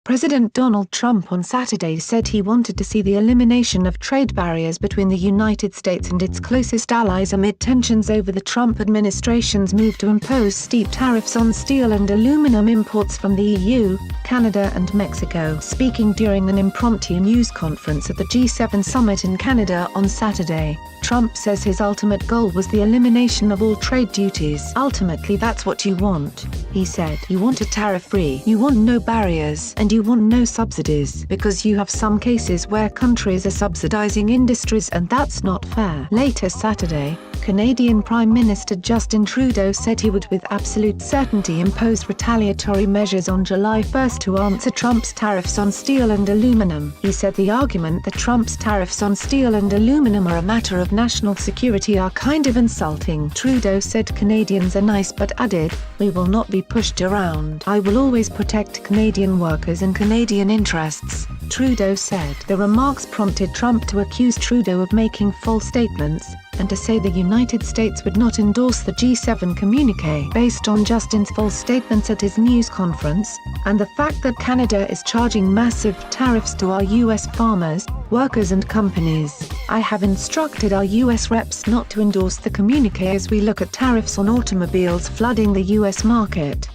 President Donald Trump on Saturday said he wanted to see the elimination of trade barriers between the United States and its closest allies amid tensions over the Trump administration's move to impose steep tariffs on steel and aluminum imports from the EU, Canada and Mexico. Speaking during an impromptu news conference at the G7 summit in Canada on Saturday, Trump says his ultimate goal was the elimination of all trade duties. "Ultimately that's what you want," he said. "You want a tariff-free, you want no barriers, and you want no subsidies, because you have some cases where countries are subsidizing industries and that's not fair." Later Saturday, Canadian Prime Minister Justin Trudeau said he would with absolute certainty impose retaliatory measures on July 1 to answer Trump's tariffs on steel and aluminum. He said the argument that Trump's tariffs on steel and aluminum are a matter of national security are kind of insulting. Trudeau said Canadians are nice but added, "We will not be pushed around. I will always protect Canadian workers and Canadian interests," Trudeau said. The remarks prompted Trump to accuse Trudeau of making false statements, and to say the United States would not endorse the G7 communiqué based on Justin's false statements at his news conference, and the fact that Canada is charging massive tariffs to our U.S. farmers, workers and companies. "I have instructed our U.S. reps not to endorse the communiqué as we look at tariffs on automobiles flooding the U.S. market,"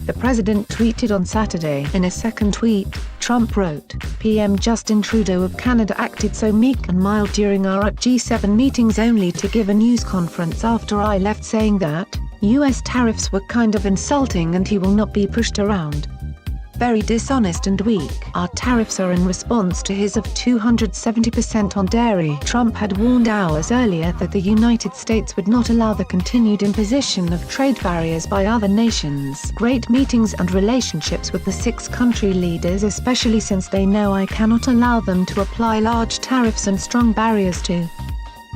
the president tweeted on Saturday. In a second tweet, Trump wrote, "PM Justin Trudeau of Canada acted so meek and mild during our G7 meetings only to give a news conference after I left saying that U.S. tariffs were kind of insulting and he will not be pushed around. Very dishonest and weak. Our tariffs are in response to his of 270% on dairy." Trump had warned hours earlier that the United States would not allow the continued imposition of trade barriers by other nations. "Great meetings and relationships with the 6 country leaders, especially since they know I cannot allow them to apply large tariffs and strong barriers to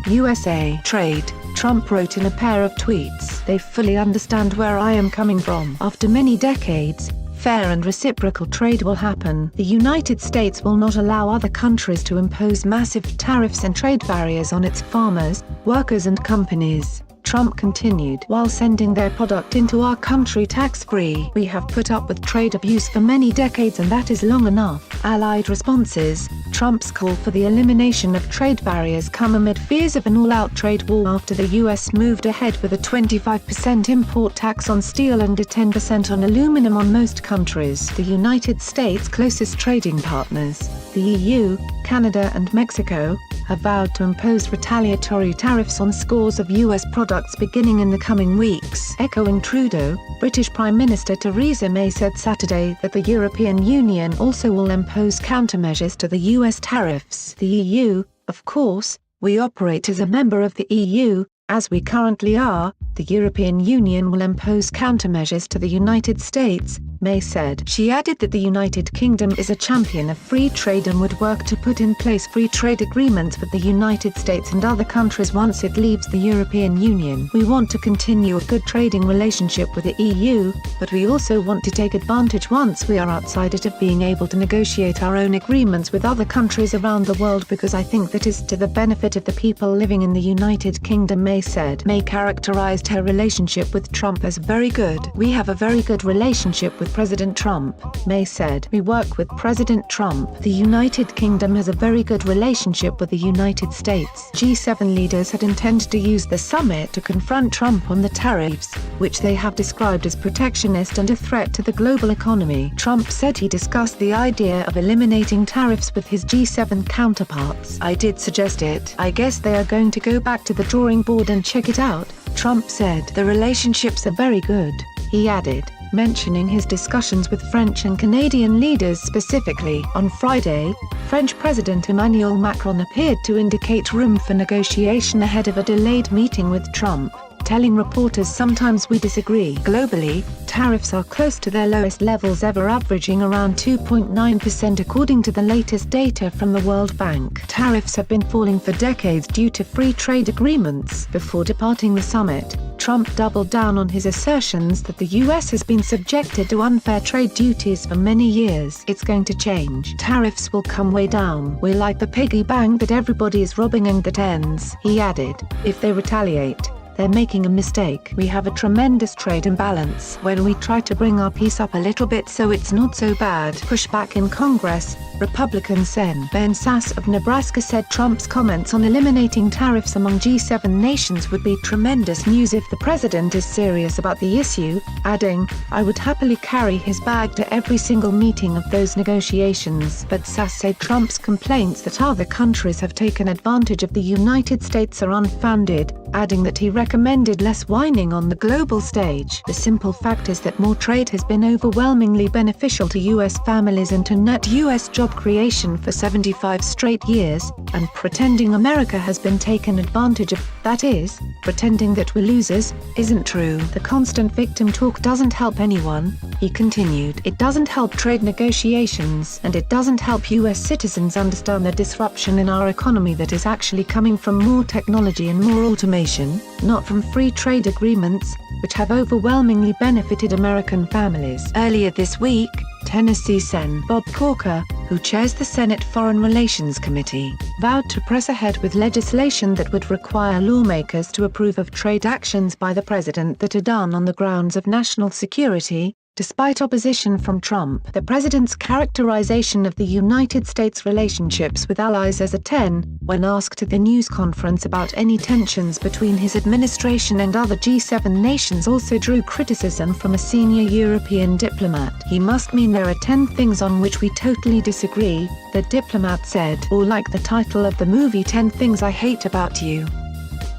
USA trade," Trump wrote in a pair of tweets. "They fully understand where I am coming from. After many decades, fair and reciprocal trade will happen. The United States will not allow other countries to impose massive tariffs and trade barriers on its farmers, workers and companies," Trump continued. "While sending their product into our country tax-free. We have put up with trade abuse for many decades and that is long enough." Allied responses. Trump's call for the elimination of trade barriers come amid fears of an all-out trade war after the U.S. moved ahead with a 25% import tax on steel and a 10% on aluminum on most countries. The United States' closest trading partners, the EU, Canada and Mexico, have vowed to impose retaliatory tariffs on scores of U.S. products beginning in the coming weeks. Echoing Trudeau, British Prime Minister Theresa May said Saturday that the European Union also will impose countermeasures to the U.S. tariffs. "The EU, of course, we operate as a member of the EU, as we currently are. The European Union will impose countermeasures to the United States," May said. She added that the United Kingdom is a champion of free trade and would work to put in place free trade agreements with the United States and other countries once it leaves the European Union. "We want to continue a good trading relationship with the EU, but we also want to take advantage once we are outside it of being able to negotiate our own agreements with other countries around the world because I think that is to the benefit of the people living in the United Kingdom," May said. May characterized her relationship with Trump as very good. "We have a very good relationship with President Trump," May said. "We work with President Trump. The United Kingdom has a very good relationship with the United States." G7 leaders had intended to use the summit to confront Trump on the tariffs, which they have described as protectionist and a threat to the global economy. Trump said he discussed the idea of eliminating tariffs with his G7 counterparts. "I did suggest it. I guess they are going to go back to the drawing board and check it out," Trump said. "The relationships are very good," he added, mentioning his discussions with French and Canadian leaders specifically. On Friday, French President Emmanuel Macron appeared to indicate room for negotiation ahead of a delayed meeting with Trump, telling reporters, "Sometimes we disagree." Globally, tariffs are close to their lowest levels ever, averaging around 2.9% according to the latest data from the World Bank. Tariffs have been falling for decades due to free trade agreements. Before departing the summit, Trump doubled down on his assertions that the U.S. has been subjected to unfair trade duties for many years. "It's going to change. Tariffs will come way down. We're like the piggy bank that everybody is robbing and that ends," he added. "If they retaliate, They're making a mistake. We have a tremendous trade imbalance. When we try to bring our peace up a little bit so it's not so bad. Pushback in Congress. Republican Sen. Ben Sasse of Nebraska said Trump's comments on eliminating tariffs among G7 nations would be tremendous news if the president is serious about the issue, adding, "I would happily carry his bag to every single meeting of those negotiations." But Sasse said Trump's complaints that other countries have taken advantage of the United States are unfounded, adding that he recommended less whining on the global stage. The simple fact is that more trade has been overwhelmingly beneficial to U.S. families and to net U.S. job creation for 75 straight years, and pretending America has been taken advantage of, that is, pretending that we're losers, isn't true. The constant victim talk doesn't help anyone, he continued. It doesn't help trade negotiations, and it doesn't help U.S. citizens understand the disruption in our economy that is actually coming from more technology and more automation, not from free trade agreements, which have overwhelmingly benefited American families. Earlier this week, Tennessee Sen. Bob Corker, who chairs the Senate Foreign Relations Committee, vowed to press ahead with legislation that would require lawmakers to approve of trade actions by the president that are done on the grounds of national security. Despite opposition from Trump, the president's characterization of the United States' relationships with allies as a 10, when asked at the news conference about any tensions between his administration and other G7 nations, also drew criticism from a senior European diplomat. He must mean there are 10 things on which we totally disagree, the diplomat said, or like the title of the movie 10 Things I Hate About You.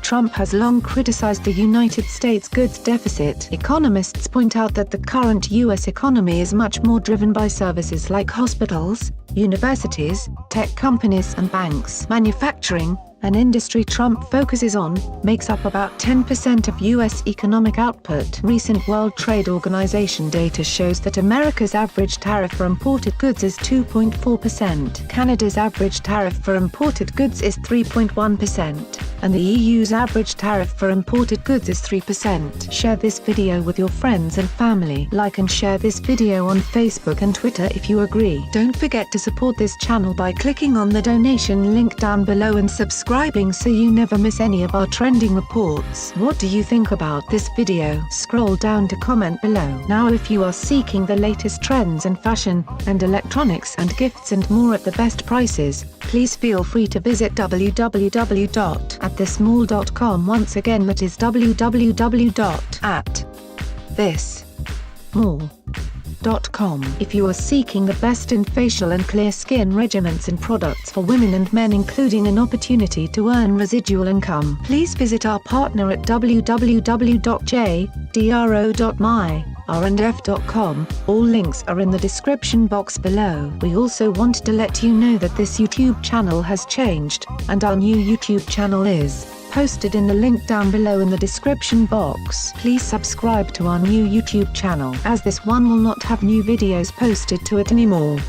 Trump has long criticized the United States goods deficit. Economists point out that the current U.S. economy is much more driven by services like hospitals, universities, tech companies and banks. Manufacturing, an industry Trump focuses on, makes up about 10% of U.S. economic output. Recent World Trade Organization data shows that America's average tariff for imported goods is 2.4%. Canada's average tariff for imported goods is 3.1%, and the EU's average tariff for imported goods is 3%. Share this video with your friends and family. Like and share this video on Facebook and Twitter if you agree. Don't forget to support this channel by clicking on the donation link down below and subscribing so you never miss any of our trending reports. What do you think about this video? Scroll down to comment below. Now if you are seeking the latest trends in fashion, and electronics and gifts and more at the best prices, please feel free to visit www.atthesmall.com. Once again, that is www.atthesmall.com. If you are seeking the best in facial and clear skin regimens and products for women and men, including an opportunity to earn residual income, please visit our partner at www.jdro.my.r&f.com. All links are in the description box below. We also want to let you know that this YouTube channel has changed, and our new YouTube channel is posted in the link down below in the description box. Please subscribe to our new YouTube channel, as this one will not have new videos posted to it anymore.